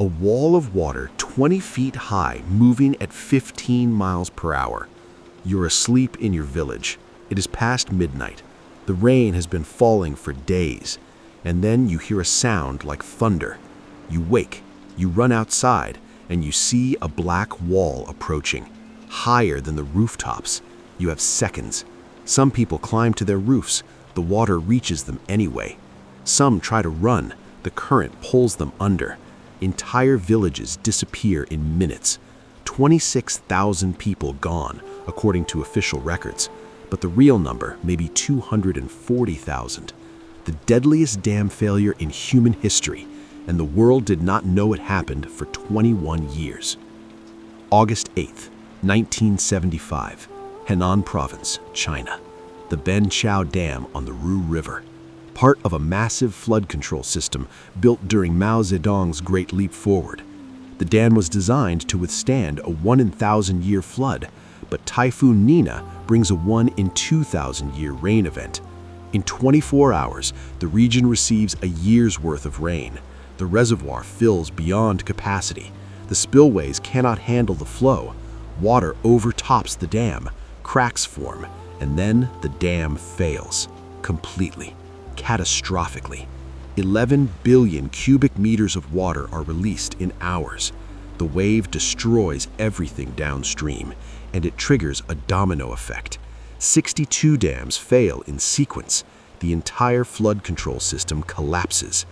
A wall of water 20 feet high moving at 15 miles per hour. You're asleep in your village. It is past midnight. The rain has been falling for days. And then you hear a sound like thunder. You wake, you run outside, and you see a black wall approaching, higher than the rooftops. You have seconds. Some people climb to their roofs. The water reaches them anyway. Some try to run. The current pulls them under. Entire villages disappear in minutes. 26,000 people gone, according to official records. But the real number may be 240,000. The deadliest dam failure in human history, and the world did not know it happened for 21 years. August 8th, 1975, Henan Province, China. The Banqiao Dam on the Ru River. Part of a massive flood control system built during Mao Zedong's Great Leap Forward. The dam was designed to withstand a 1-in-1,000-year flood, but Typhoon Nina brings a 1-in-2,000-year rain event. In 24 hours, the region receives a year's worth of rain. The reservoir fills beyond capacity. The spillways cannot handle the flow. Water overtops the dam, cracks form, and then the dam fails completely. Catastrophically. 11 billion cubic meters of water are released in hours. The wave destroys everything downstream, and it triggers a domino effect. 62 dams fail in sequence. The entire flood control system collapses.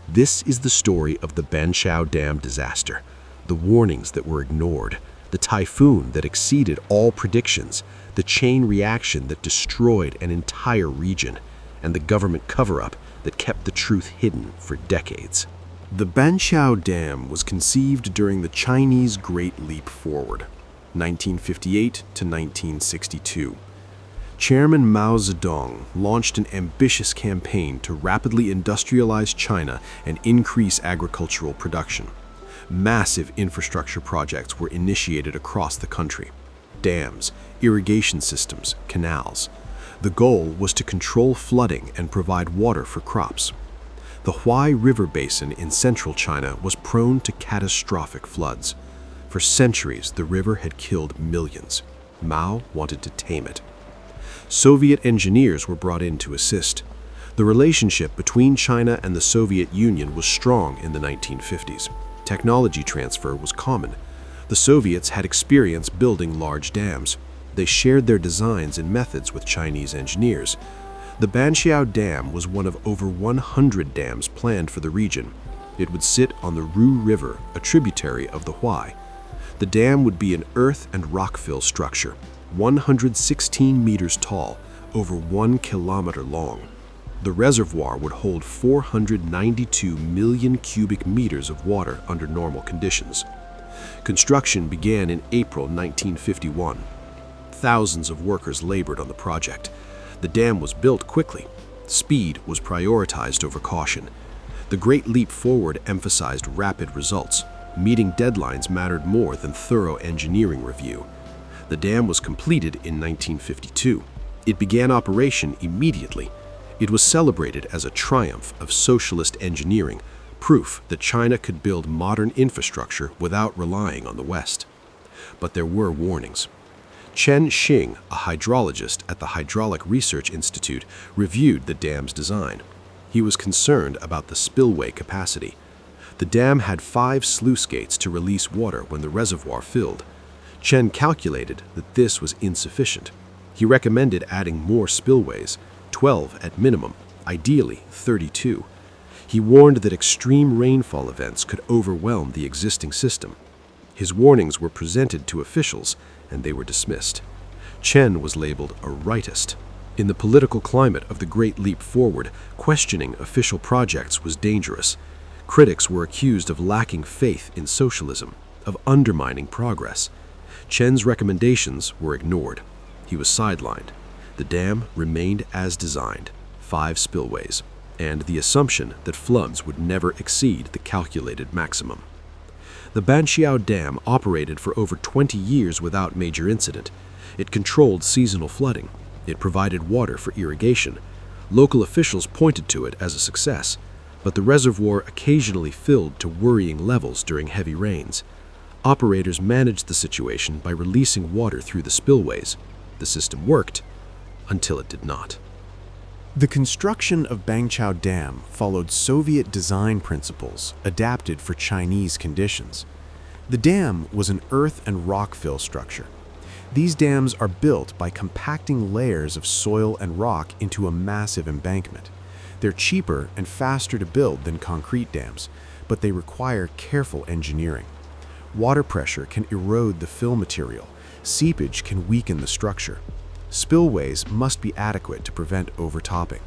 This is the story of the Banqiao Dam disaster. The warnings that were ignored, the typhoon that exceeded all predictions, the chain reaction that destroyed an entire region, and the government cover-up that kept the truth hidden for decades. The Banqiao Dam was conceived during the Chinese Great Leap Forward, 1958 to 1962. Chairman Mao Zedong launched an ambitious campaign to rapidly industrialize China and increase agricultural production. Massive infrastructure projects were initiated across the country. Dams, irrigation systems, canals. The goal was to control flooding and provide water for crops. The Huai River Basin in central China was prone to catastrophic floods. For centuries, the river had killed millions. Mao wanted to tame it. Soviet engineers were brought in to assist. The relationship between China and the Soviet Union was strong in the 1950s. Technology transfer was common. The Soviets had experience building large dams. They shared their designs and methods with Chinese engineers. The Banqiao Dam was one of over 100 dams planned for the region. It would sit on the Ru River, a tributary of the Huai. The dam would be an earth and rockfill structure, 116 meters tall, over 1 kilometer long. The reservoir would hold 492 million cubic meters of water under normal conditions. Construction began in April 1951. Thousands of workers labored on the project. The dam was built quickly. Speed was prioritized over caution. The Great Leap Forward emphasized rapid results. Meeting deadlines mattered more than thorough engineering review. The dam was completed in 1952. It began operation immediately. It was celebrated as a triumph of socialist engineering, proof that China could build modern infrastructure without relying on the West. But there were warnings. Chen Xing, a hydrologist at the Hydraulic Research Institute, reviewed the dam's design. He was concerned about the spillway capacity. The dam had 5 sluice gates to release water when the reservoir filled. Chen calculated that this was insufficient. He recommended adding more spillways, 12 at minimum, ideally 32. He warned that extreme rainfall events could overwhelm the existing system. His warnings were presented to officials, and they were dismissed. Chen was labeled a rightist. In the political climate of the Great Leap Forward, questioning official projects was dangerous. Critics were accused of lacking faith in socialism, of undermining progress. Chen's recommendations were ignored. He was sidelined. The dam remained as designed, 5 spillways, and the assumption that floods would never exceed the calculated maximum. The Banqiao Dam operated for over 20 years without major incident. It controlled seasonal flooding. It provided water for irrigation. Local officials pointed to it as a success. but the reservoir occasionally filled to worrying levels during heavy rains. Operators managed the situation by releasing water through the spillways. The system worked until it did not. The construction of Banqiao Dam followed Soviet design principles adapted for Chinese conditions. The dam was an earth and rock fill structure. These dams are built by compacting layers of soil and rock into a massive embankment. They're cheaper and faster to build than concrete dams, but they require careful engineering. Water pressure can erode the fill material. Seepage can weaken the structure. Spillways must be adequate to prevent overtopping.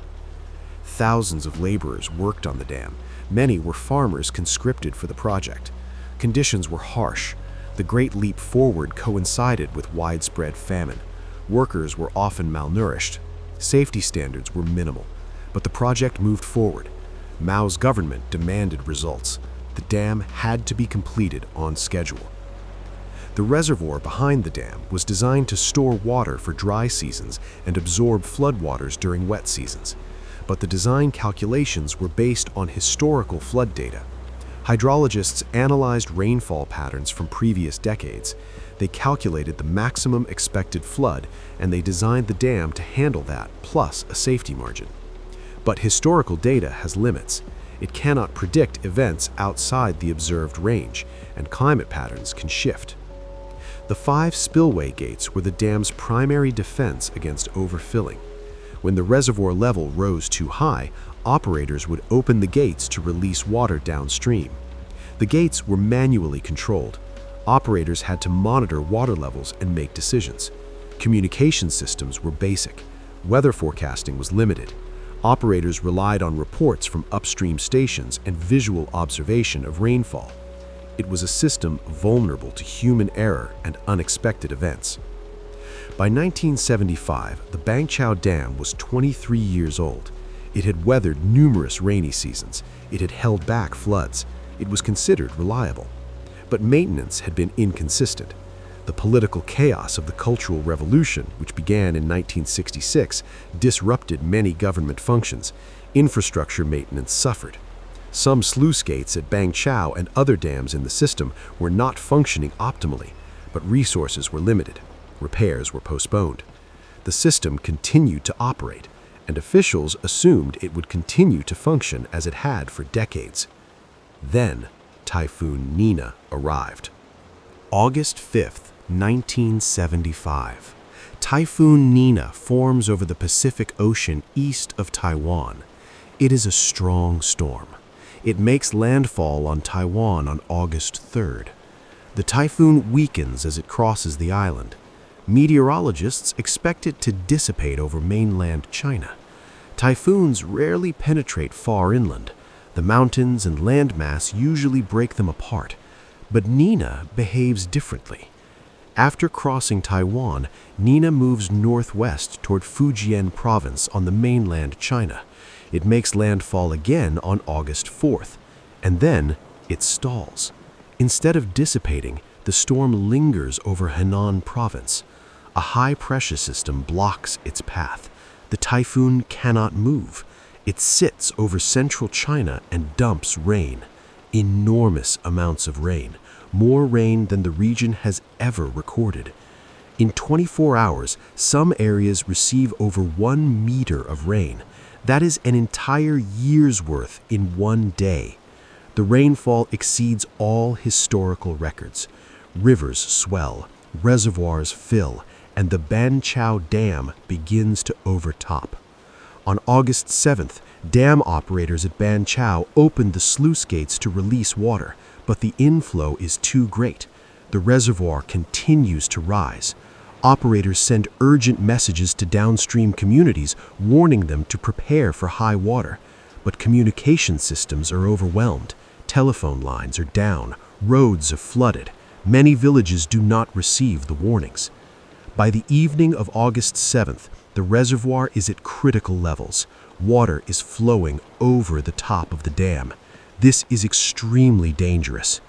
Thousands of laborers worked on the dam. Many were farmers conscripted for the project. Conditions were harsh. The Great Leap Forward coincided with widespread famine. Workers were often malnourished. Safety standards were minimal. But the project moved forward. Mao's government demanded results. The dam had to be completed on schedule. The reservoir behind the dam was designed to store water for dry seasons and absorb floodwaters during wet seasons. But the design calculations were based on historical flood data. Hydrologists analyzed rainfall patterns from previous decades. They calculated the maximum expected flood, and they designed the dam to handle that, plus a safety margin. But historical data has limits. It cannot predict events outside the observed range, and climate patterns can shift. The 5 spillway gates were the dam's primary defense against overfilling. When the reservoir level rose too high, operators would open the gates to release water downstream. The gates were manually controlled. Operators had to monitor water levels and make decisions. Communication systems were basic. Weather forecasting was limited. Operators relied on reports from upstream stations and visual observation of rainfall. It was a system vulnerable to human error and unexpected events. By 1975, the Banqiao Dam was 23 years old. It had weathered numerous rainy seasons. It had held back floods. It was considered reliable. But maintenance had been inconsistent. The political chaos of the Cultural Revolution, which began in 1966, disrupted many government functions. Infrastructure maintenance suffered. Some sluice gates at Banqiao and other dams in the system were not functioning optimally, but resources were limited. Repairs were postponed. The system continued to operate, and officials assumed it would continue to function as it had for decades. Then, Typhoon Nina arrived. August 5th, 1975. Typhoon Nina forms over the Pacific Ocean east of Taiwan. It is a strong storm. It makes landfall on Taiwan on August 3rd. The typhoon weakens as it crosses the island. Meteorologists expect it to dissipate over mainland China. Typhoons rarely penetrate far inland. The mountains and landmass usually break them apart. But Nina behaves differently. After crossing Taiwan, Nina moves northwest toward Henan Province on the mainland China. It makes landfall again on August 4th, and then it stalls. Instead of dissipating, the storm lingers over Henan Province. A high-pressure system blocks its path. The typhoon cannot move. It sits over central China and dumps rain. Enormous amounts of rain, more rain than the region has ever recorded. In 24 hours, some areas receive over 1 meter of rain. That is an entire year's worth in one day. The rainfall exceeds all historical records. Rivers swell, reservoirs fill, and the Banqiao Dam begins to overtop. On August 7th, dam operators at Banqiao opened the sluice gates to release water, but the inflow is too great. The reservoir continues to rise. Operators send urgent messages to downstream communities, warning them to prepare for high water. But communication systems are overwhelmed. Telephone lines are down. Roads are flooded. Many villages do not receive the warnings. By the evening of August 7th, the reservoir is at critical levels. Water is flowing over the top of the dam. This is extremely dangerous.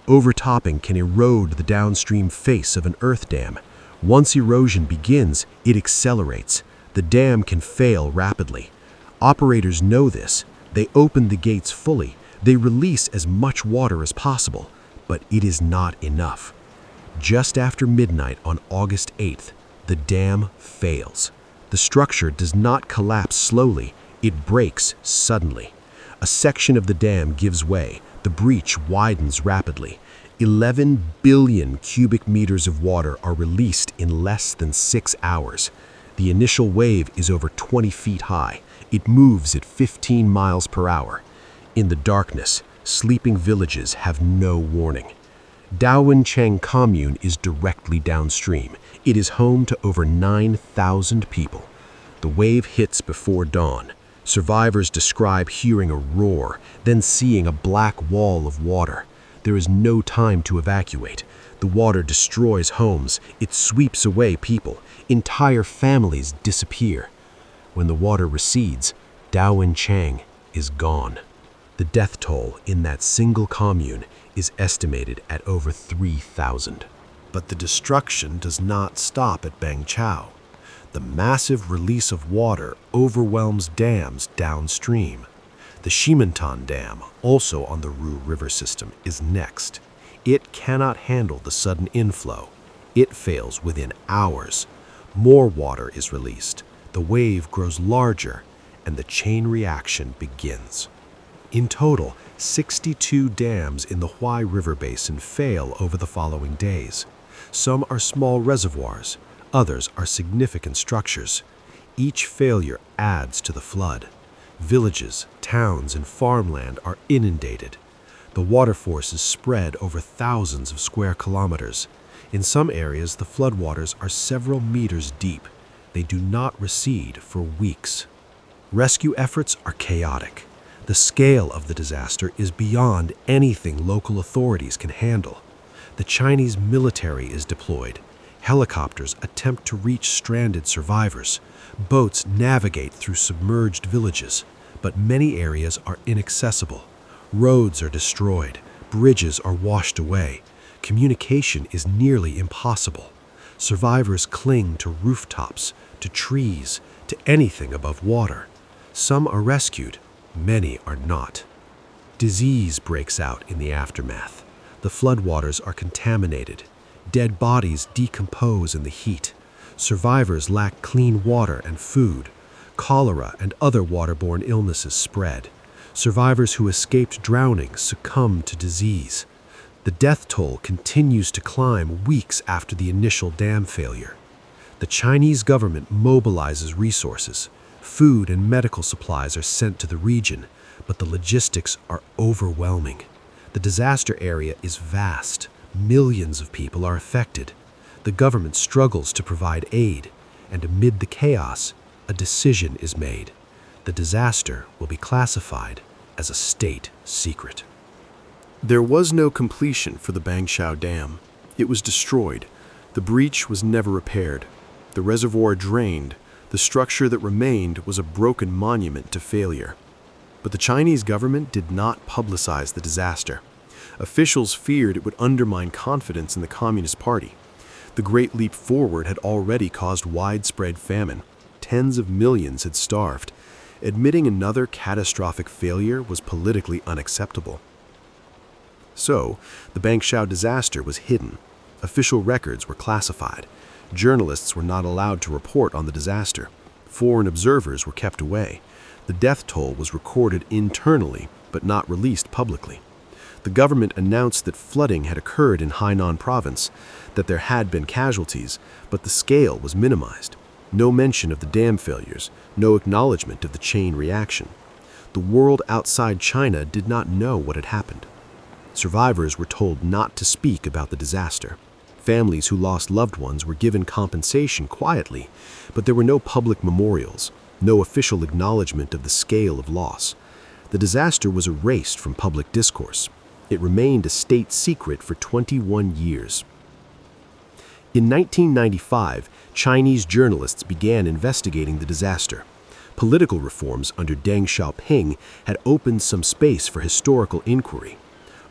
Overtopping can erode the downstream face of an earth dam. Once erosion begins, it accelerates. The dam can fail rapidly. Operators know this. They open the gates fully. They release as much water as possible, but it is not enough. Just after midnight on August 8th, the dam fails. The structure does not collapse slowly, it breaks suddenly. A section of the dam gives way, the breach widens rapidly. 11 billion cubic meters of water are released in less than 6 hours. The initial wave is over 20 feet high. It moves at 15 miles per hour. In the darkness, sleeping villages have no warning. Daowencheng commune is directly downstream. It is home to over 9,000 people. The wave hits before dawn. Survivors describe hearing a roar, then seeing a black wall of water. There is no time to evacuate. The water destroys homes. It sweeps away people. Entire families disappear. When the water recedes, Daowencheng is gone. The death toll in that single commune is estimated at over 3,000. But the destruction does not stop at Banqiao. The massive release of water overwhelms dams downstream. The Shimentan Dam, also on the Ru River system, is next. It cannot handle the sudden inflow. It fails within hours. More water is released. The wave grows larger, and the chain reaction begins. In total, 62 dams in the Huai River basin fail over the following days. Some are small reservoirs, others are significant structures. Each failure adds to the flood. Villages, towns, and farmland are inundated. The water forces spread over thousands of square kilometers. In some areas, the floodwaters are several meters deep. They do not recede for weeks. Rescue efforts are chaotic. The scale of the disaster is beyond anything local authorities can handle. The Chinese military is deployed. Helicopters attempt to reach stranded survivors. Boats navigate through submerged villages, but many areas are inaccessible. Roads are destroyed. Bridges are washed away. Communication is nearly impossible. Survivors cling to rooftops, to trees, to anything above water. Some are rescued. Many are not. Disease breaks out in the aftermath. The floodwaters are contaminated. Dead bodies decompose in the heat. Survivors lack clean water and food. Cholera and other waterborne illnesses spread. Survivors who escaped drowning succumb to disease. The death toll continues to climb weeks after the initial dam failure. The Chinese government mobilizes resources. Food and medical supplies are sent to the region, but the logistics are overwhelming. The disaster area is vast. Millions of people are affected. The government struggles to provide aid, and amid the chaos, a decision is made. The disaster will be classified as a state secret. There was no completion for the Banqiao Dam. It was destroyed. The breach was never repaired. The reservoir drained. The structure that remained was a broken monument to failure. But the Chinese government did not publicize the disaster. Officials feared it would undermine confidence in the Communist Party. The Great Leap Forward had already caused widespread famine. Tens of millions had starved. Admitting another catastrophic failure was politically unacceptable. So, the Banqiao disaster was hidden. Official records were classified. Journalists were not allowed to report on the disaster. Foreign observers were kept away. The death toll was recorded internally, but not released publicly. The government announced that flooding had occurred in Henan Province, that there had been casualties, but the scale was minimized. No mention of the dam failures, no acknowledgement of the chain reaction. The world outside China did not know what had happened. Survivors were told not to speak about the disaster. Families who lost loved ones were given compensation quietly, but there were no public memorials, no official acknowledgement of the scale of loss. The disaster was erased from public discourse. It remained a state secret for 21 years. In 1995, Chinese journalists began investigating the disaster. Political reforms under Deng Xiaoping had opened some space for historical inquiry.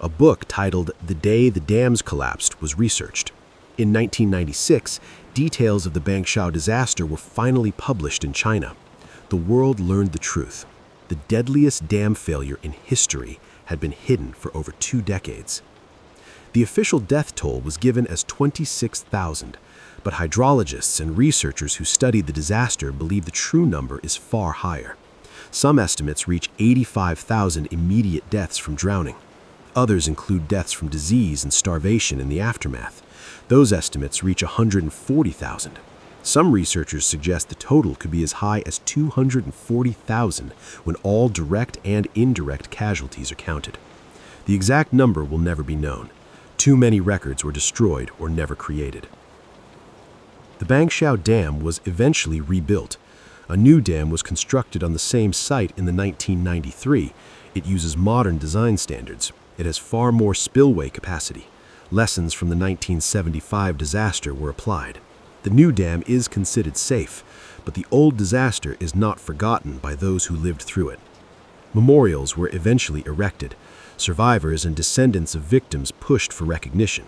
A book titled The Day the Dams Collapsed was researched. In 1996, details of the Banqiao disaster were finally published in China. The world learned the truth. The deadliest dam failure in history had been hidden for over 2 decades. The official death toll was given as 26,000, but hydrologists and researchers who studied the disaster believe the true number is far higher. Some estimates reach 85,000 immediate deaths from drowning. Others include deaths from disease and starvation in the aftermath. Those estimates reach 140,000. Some researchers suggest the total could be as high as 240,000 when all direct and indirect casualties are counted. The exact number will never be known. Too many records were destroyed or never created. The Banqiao Dam was eventually rebuilt. A new dam was constructed on the same site in the 1993. It uses modern design standards. It has far more spillway capacity. Lessons from the 1975 disaster were applied. The new dam is considered safe, but the old disaster is not forgotten by those who lived through it. Memorials were eventually erected. Survivors and descendants of victims pushed for recognition.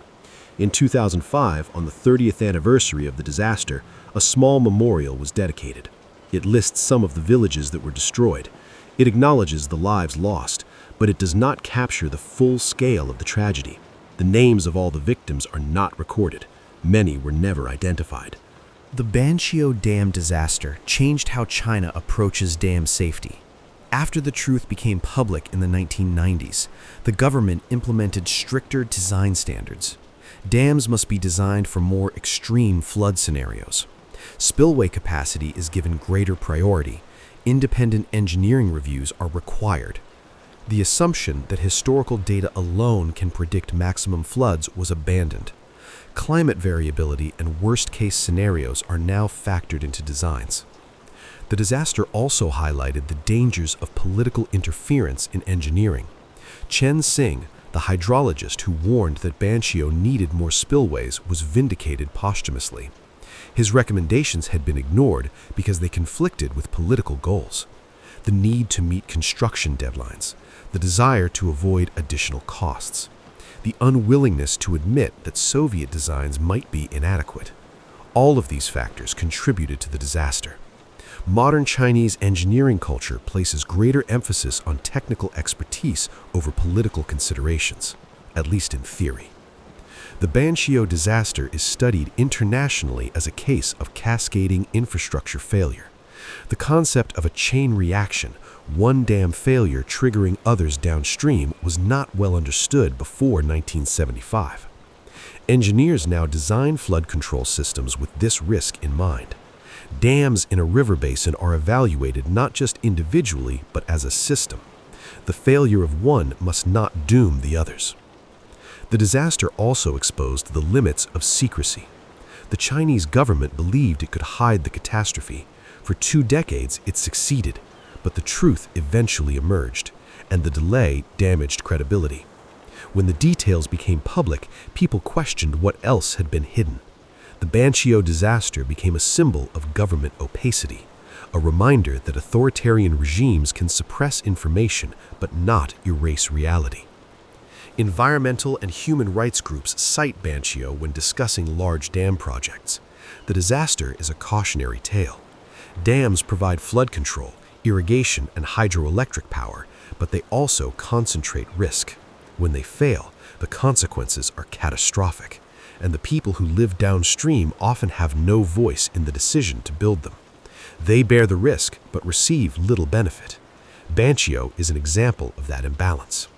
In 2005, on the 30th anniversary of the disaster, a small memorial was dedicated. It lists some of the villages that were destroyed. It acknowledges the lives lost, but it does not capture the full scale of the tragedy. The names of all the victims are not recorded. Many were never identified. The Banqiao Dam disaster changed how China approaches dam safety. After the truth became public in the 1990s, the government implemented stricter design standards. Dams must be designed for more extreme flood scenarios. Spillway capacity is given greater priority. Independent engineering reviews are required. The assumption that historical data alone can predict maximum floods was abandoned. Climate variability and worst-case scenarios are now factored into designs. The disaster also highlighted the dangers of political interference in engineering. Chen Xing, the hydrologist who warned that Banqiao needed more spillways, was vindicated posthumously. His recommendations had been ignored because they conflicted with political goals. The need to meet construction deadlines, the desire to avoid additional costs, the unwillingness to admit that Soviet designs might be inadequate. All of these factors contributed to the disaster. Modern Chinese engineering culture places greater emphasis on technical expertise over political considerations, at least in theory. The Banqiao disaster is studied internationally as a case of cascading infrastructure failure. The concept of a chain reaction, one dam failure triggering others downstream, was not well understood before 1975. Engineers now design flood control systems with this risk in mind. Dams in a river basin are evaluated not just individually, but as a system. The failure of one must not doom the others. The disaster also exposed the limits of secrecy. The Chinese government believed it could hide the catastrophe. For 2 decades, it succeeded, but the truth eventually emerged, and the delay damaged credibility. When the details became public, people questioned what else had been hidden. The Banqiao disaster became a symbol of government opacity, a reminder that authoritarian regimes can suppress information but not erase reality. Environmental and human rights groups cite Banqiao when discussing large dam projects. The disaster is a cautionary tale. Dams provide flood control, irrigation, and hydroelectric power, but they also concentrate risk. When they fail, the consequences are catastrophic, and the people who live downstream often have no voice in the decision to build them. They bear the risk but receive little benefit. Banqiao is an example of that imbalance.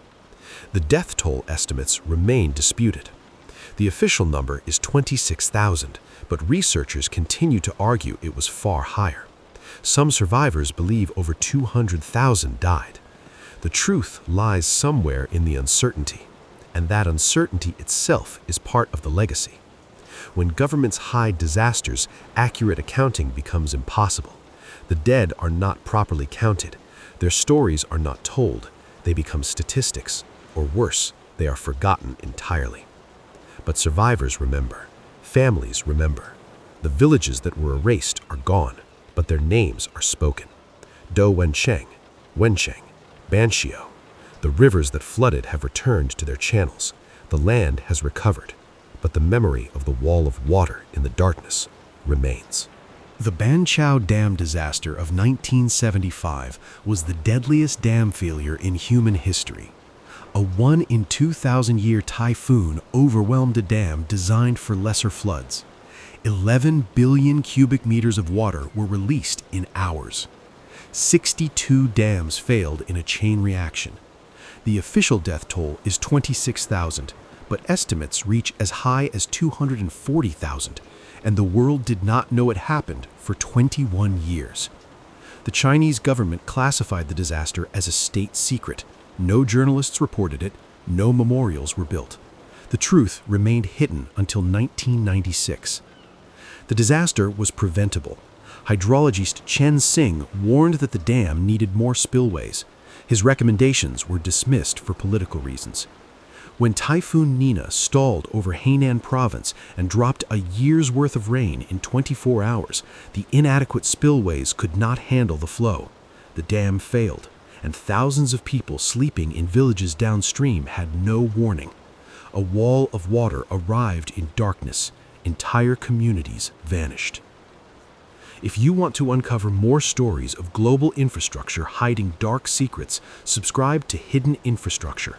The death toll estimates remain disputed. The official number is 26,000, but researchers continue to argue it was far higher. Some survivors believe over 200,000 died. The truth lies somewhere in the uncertainty, and that uncertainty itself is part of the legacy. When governments hide disasters, accurate accounting becomes impossible. The dead are not properly counted. Their stories are not told. They become statistics, or worse, they are forgotten entirely. But survivors remember. Families remember. The villages that were erased are gone, but their names are spoken. Do Wencheng, Wencheng, Banqiao. The rivers that flooded have returned to their channels. The land has recovered, but the memory of the wall of water in the darkness remains. The Banqiao Dam disaster of 1975 was the deadliest dam failure in human history. A 1 in 2,000 year typhoon overwhelmed a dam designed for lesser floods. 11 billion cubic meters of water were released in hours. 62 dams failed in a chain reaction. The official death toll is 26,000, but estimates reach as high as 240,000, and the world did not know it happened for 21 years. The Chinese government classified the disaster as a state secret. No journalists reported it, no memorials were built. The truth remained hidden until 1996. The disaster was preventable. Hydrologist Chen Xing warned that the dam needed more spillways. His recommendations were dismissed for political reasons. When Typhoon Nina stalled over Henan Province and dropped a year's worth of rain in 24 hours, the inadequate spillways could not handle the flow. The dam failed, and thousands of people sleeping in villages downstream had no warning. A wall of water arrived in darkness. Entire communities vanished. If you want to uncover more stories of global infrastructure hiding dark secrets, subscribe to Hidden Infrastructure.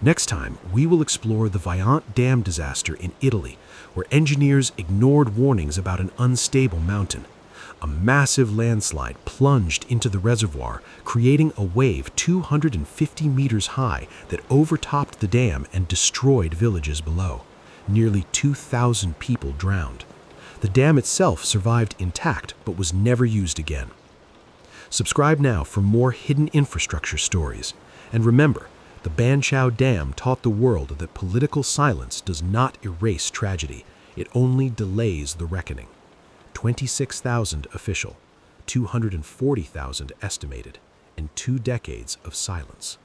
Next time, we will explore the Banqiao Dam disaster in Italy, where engineers ignored warnings about an unstable mountain. A massive landslide plunged into the reservoir, creating a wave 250 meters high that overtopped the dam and destroyed villages below. Nearly 2,000 people drowned. The dam itself survived intact but was never used again. Subscribe now for more hidden infrastructure stories. And remember, the Banqiao Dam taught the world that political silence does not erase tragedy. It only delays the reckoning. 26,000 official, 240,000 estimated, and 2 decades of silence.